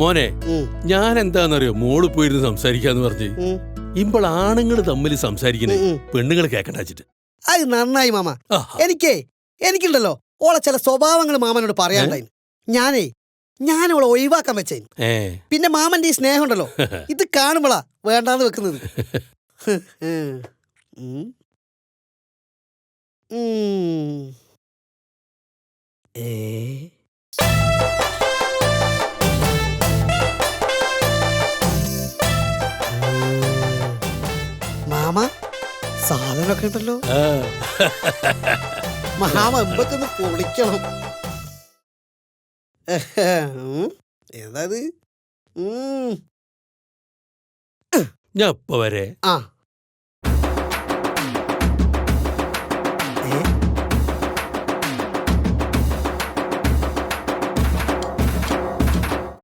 മോനെ, ഞാൻ എന്താന്നറിയോ മോള് പോയിരുന്ന് സംസാരിക്കാന്ന് പറഞ്ഞ് ഇപ്പോൾ ആണുങ്ങൾ തമ്മിൽ സംസാരിക്കുന്നേ പെണ്ണുങ്ങൾ കേക്കണ്ടാച്ചിട്ട്. അത് നന്നായി മാമ. എനിക്കുണ്ടല്ലോ ഓളെ ചില സ്വഭാവങ്ങൾ മാമനോട് പറയാണ്ടായി. ഞാൻ അവളെ ഒഴിവാക്കാൻ വെച്ചേ. പിന്നെ മാമന്റെ ഈ സ്നേഹം ഉണ്ടല്ലോ, ഇത് കാണുമ്പോളാ വേണ്ടാന്ന് വെക്കുന്നത്. മാമ സാധനമൊക്കെ ഉണ്ടല്ലോ. മാമ എമ്പൊക്കൊന്ന് പൊളിക്കണം. ഏതാത് ഞാൻ ഇപ്പൊ വരെ.